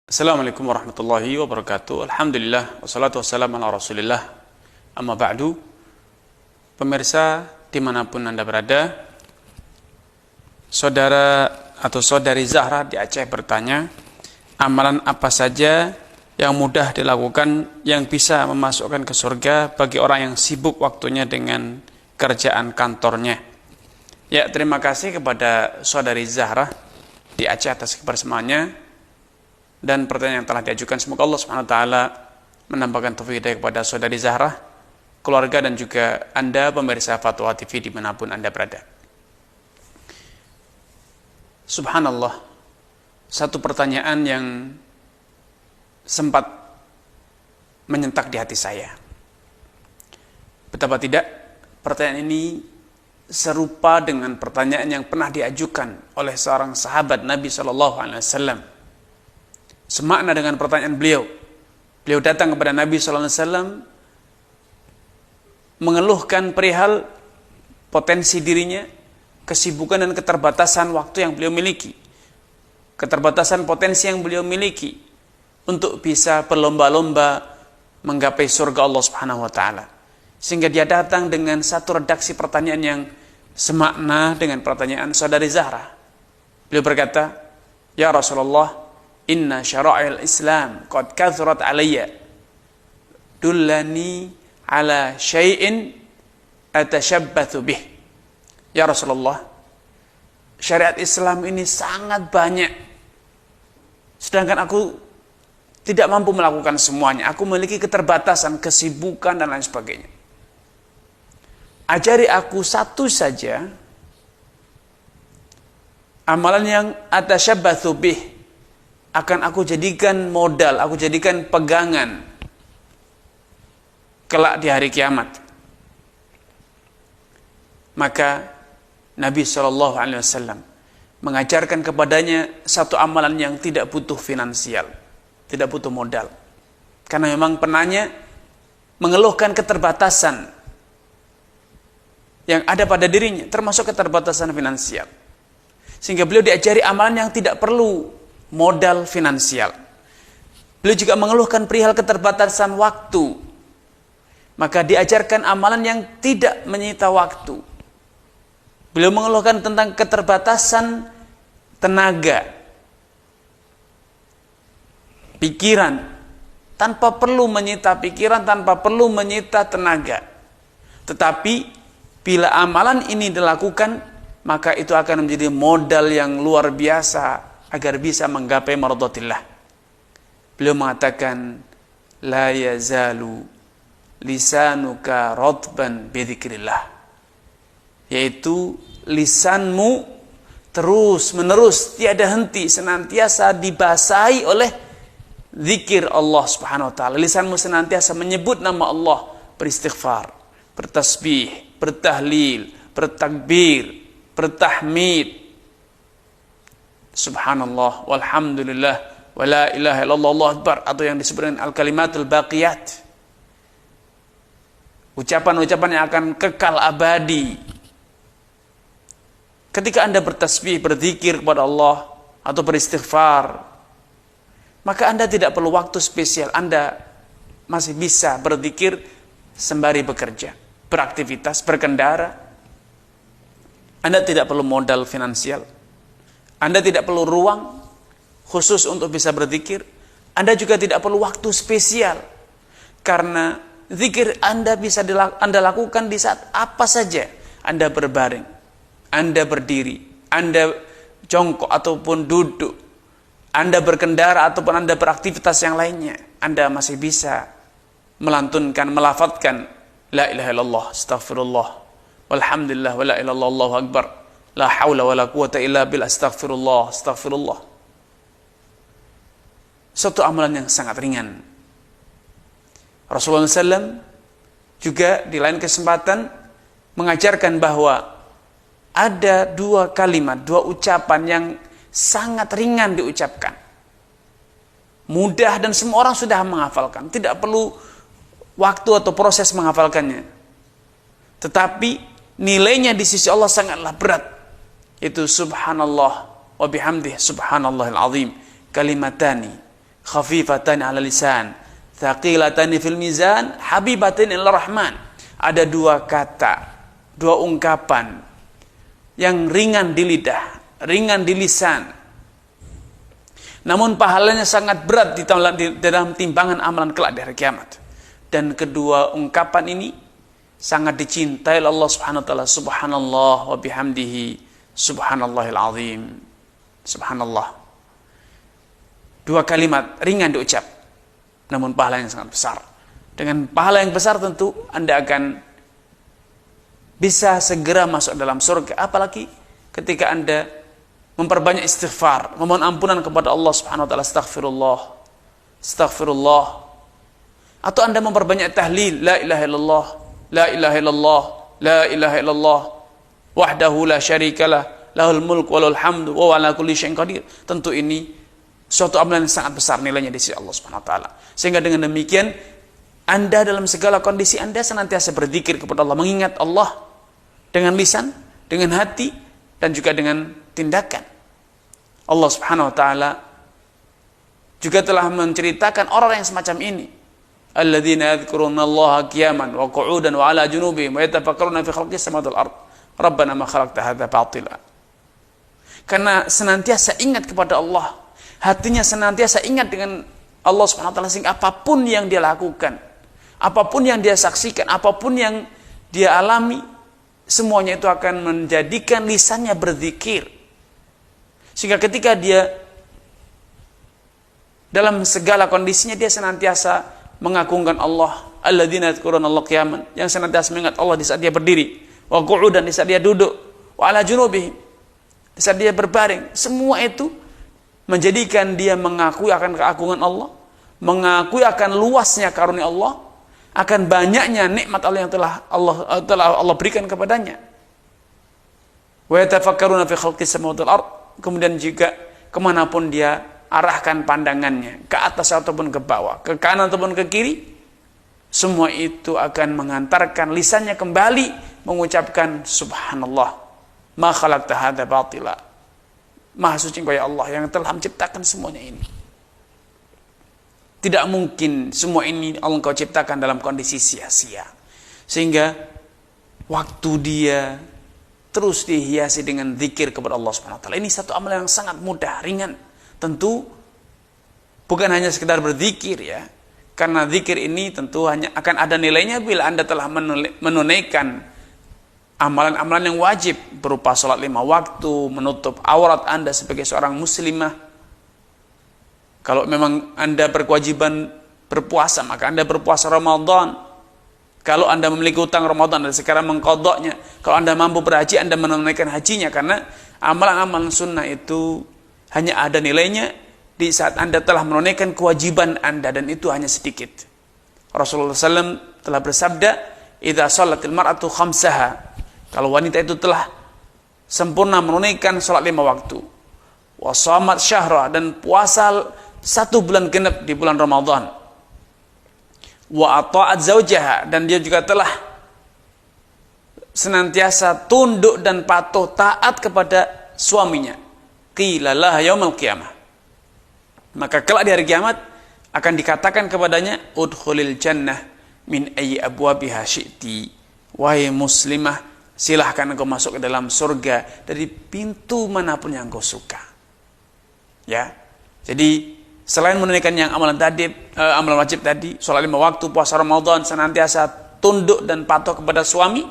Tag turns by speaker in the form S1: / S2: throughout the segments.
S1: Assalamualaikum warahmatullahi wabarakatuh. Alhamdulillah wassalatu wassalamu ala rasulillah. Amma ba'du. Pemirsa dimanapun Anda berada, saudara atau saudari Zahra di Aceh bertanya, amalan apa saja yang mudah dilakukan yang bisa memasukkan ke surga bagi orang yang sibuk waktunya dengan kerjaan kantornya? Ya, terima kasih kepada saudari Zahra di Aceh atas kebersamaannya dan pertanyaan yang telah diajukan. Semoga Allah SWT menambahkan taufik hidayah kepada saudari Zahra, keluarga, dan juga Anda pemirsa Fatwa TV dimanapun Anda berada. Subhanallah, satu pertanyaan yang sempat menyentak di hati saya. Betapa tidak, pertanyaan ini serupa dengan pertanyaan yang pernah diajukan oleh seorang sahabat Nabi SAW. Semakna dengan pertanyaan beliau. Beliau datang kepada Nabi SAW mengeluhkan perihal potensi dirinya, kesibukan dan keterbatasan waktu yang beliau miliki, keterbatasan potensi yang beliau miliki untuk bisa berlomba-lomba menggapai surga Allah Subhanahu wa taala. Sehingga dia datang dengan satu redaksi pertanyaan yang semakna dengan pertanyaan saudari Zahra. Beliau berkata, "Ya Rasulullah, inna syara'il Islam qad kathurat alayya, dullani ala syai'in atashabbathu bih." Ya Rasulullah, syariat Islam ini sangat banyak, sedangkan aku tidak mampu melakukan semuanya. Aku memiliki keterbatasan, kesibukan, dan lain sebagainya. Ajari aku satu saja amalan yang atashabbathu bih, akan aku jadikan modal, aku jadikan pegangan kelak di hari kiamat. Maka Nabi SAW mengajarkan kepadanya satu amalan yang tidak butuh finansial, tidak butuh modal. Karena memang penanya mengeluhkan keterbatasan yang ada pada dirinya, termasuk keterbatasan finansial. Sehingga beliau diajari amalan yang tidak perlu modal finansial. Beliau juga mengeluhkan perihal keterbatasan waktu. Maka diajarkan amalan yang tidak menyita waktu. Beliau mengeluhkan tentang keterbatasan tenaga, pikiran, tanpa perlu menyita pikiran, tanpa perlu menyita tenaga. Tetapi bila amalan ini dilakukan, maka itu akan menjadi modal yang luar biasa agar bisa menggapai maradatillah. Beliau mengatakan, la yazalu lisanuka radban bidzikrillah, yaitu lisanmu terus menerus tiada henti senantiasa dibasahi oleh zikir Allah Subhanahu wa taala. Lisanmu senantiasa menyebut nama Allah, beristighfar, bertasbih, bertahlil, bertakbir, bertahmid, subhanallah, walhamdulillah, wa la ilaha illallah, Allahu akbar, atau yang disebut dengan al-kalimatul baqiyat, ucapan-ucapan yang akan kekal abadi. Ketika Anda bertasbih, berzikir kepada Allah atau beristighfar, maka Anda tidak perlu waktu spesial. Anda masih bisa berzikir sembari bekerja, beraktivitas, berkendara. Anda tidak perlu modal finansial, Anda tidak perlu ruang khusus untuk bisa berzikir. Anda juga tidak perlu waktu spesial, karena zikir Anda bisa Anda lakukan di saat apa saja. Anda berbaring, Anda berdiri, Anda jongkok ataupun duduk, Anda berkendara ataupun Anda beraktivitas yang lainnya. Anda masih bisa melantunkan, melafadzkan la ilaha illallah, astaghfirullah, walhamdulillah, wa la ilaha illallah, Allahu akbar, la haula wa la quwata illa billah, astaghfirullah, astaghfirullah. Suatu amalan yang sangat ringan. Rasulullah SAW juga di lain kesempatan mengajarkan bahwa ada dua kalimat, dua ucapan yang sangat ringan diucapkan, mudah, dan semua orang sudah menghafalkan. Tidak perlu waktu atau proses menghafalkannya, tetapi nilainya di sisi Allah sangatlah berat. Itu subhanallah wa bihamdih subhanallahil azim, kalimatani khafifatan 'ala lisan, thaqilatan fil mizan, habibatan ilar rahman. Ada dua kata, dua ungkapan yang ringan di lidah, ringan di lisan, namun pahalanya sangat berat di dalam timbangan amalan kelak di hari kiamat. Dan kedua ungkapan ini sangat dicintai oleh Allah Subhanahu wa taala. Subhanallah wa bihamdihi, subhanallahil azim. Subhanallah. Dua kalimat ringan diucap, namun pahalanya sangat besar. Dengan pahala yang besar tentu Anda akan bisa segera masuk dalam surga. Apalagi ketika Anda memperbanyak istighfar, memohon ampunan kepada Allah Subhanahu wa taala, astaghfirullah, astaghfirullah. Atau Anda memperbanyak tahlil, la ilaha illallah, la ilaha illallah, la ilaha illallah, wahdahu la syarikalah, lahul mulk wa lahul hamdu wa ala kulli syai'in qadir. Tentu ini suatu amalan yang sangat besar nilainya di sisi Allah Subhanahu wa taala. Sehingga dengan demikian Anda dalam segala kondisi Anda senantiasa berzikir kepada Allah, mengingat Allah dengan lisan, dengan hati, dan juga dengan tindakan. Allah Subhanahu wa taala juga telah menceritakan orang yang semacam ini. Alladzina yadhkurunallaha qiyaman wa qu'udan wa 'ala junubihim wa yatafakkaruna fi khalqis samawati wal ard. Rabbana ma khalaqta hadza batila. Karena senantiasa ingat kepada Allah, hatinya senantiasa ingat dengan Allah Subhanahu wa taala, sehingga apapun yang dia lakukan, apapun yang dia saksikan, apapun yang dia alami, semuanya itu akan menjadikan lisannya berzikir. Sehingga ketika dia dalam segala kondisinya dia senantiasa mengagungkan Allah. Alladzina yadhkurunallaha qiyaman, yang senantiasa mengingat Allah di saat dia berdiri, wa qu'udan di saat dia duduk, wa 'ala junubihim di saat dia berbaring. Semua itu menjadikan dia mengakui akan keagungan Allah, mengakui akan luasnya karunia Allah, akan banyaknya nikmat Allah yang telah Allah berikan kepadanya. Wa yatafakkaruna fi khalqis samawati wal ard. Kemudian juga kemanapun dia arahkan pandangannya, ke atas ataupun ke bawah, ke kanan ataupun ke kiri, semua itu akan mengantarkan lisannya kembali mengucapkan subhanallah, ma khalaqta hadza batila. Maha suci Engkau ya Allah yang telah menciptakan semuanya ini. Tidak mungkin semua ini Allah Engkau ciptakan dalam kondisi sia-sia. Sehingga waktu dia terus dihiasi dengan zikir kepada Allah Subhanahu wa taala. Ini satu amalan yang sangat mudah, ringan. Tentu bukan hanya sekedar berzikir ya. Karena zikir ini tentu hanya akan ada nilainya bila Anda telah menunaikan amalan-amalan yang wajib berupa sholat 5 waktu, menutup aurat Anda sebagai seorang muslimah. Kalau memang Anda berkewajiban berpuasa, maka Anda berpuasa Ramadan. Kalau Anda memiliki utang Ramadan dan sekarang mengqadha'nya, kalau Anda mampu berhaji, Anda menunaikan hajinya. Karena amalan-amalan sunnah itu hanya ada nilainya di saat Anda telah menunaikan kewajiban Anda, dan itu hanya sedikit. Rasulullah SAW telah bersabda, "Idza shalatil mar'atu khamsaha." Kalau wanita itu telah sempurna menunaikan salat 5 waktu, wa shamat syahra, dan puasa 1 bulan genap di bulan Ramadan, wa ata'at zaujaha, dan dia juga telah senantiasa tunduk dan patuh taat kepada suaminya, qila laha yaumil qiyamah, maka kelak di hari kiamat akan dikatakan kepadanya, udkhulil jannah min ayyi abwabiha syi'ti. Wahai muslimah, silahkan engkau masuk ke dalam surga dari pintu manapun yang engkau suka. Ya. Jadi selain menunaikan yang amalan wajib tadi, sholat 5 waktu, puasa Ramadan, senantiasa tunduk dan patuh kepada suami,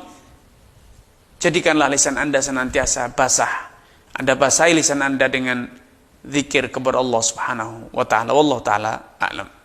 S1: jadikanlah lisan Anda senantiasa basah. Anda basahi lisan Anda dengan zikir kepada Allah Subhanahu wa taala. Wallahu taala a'lam.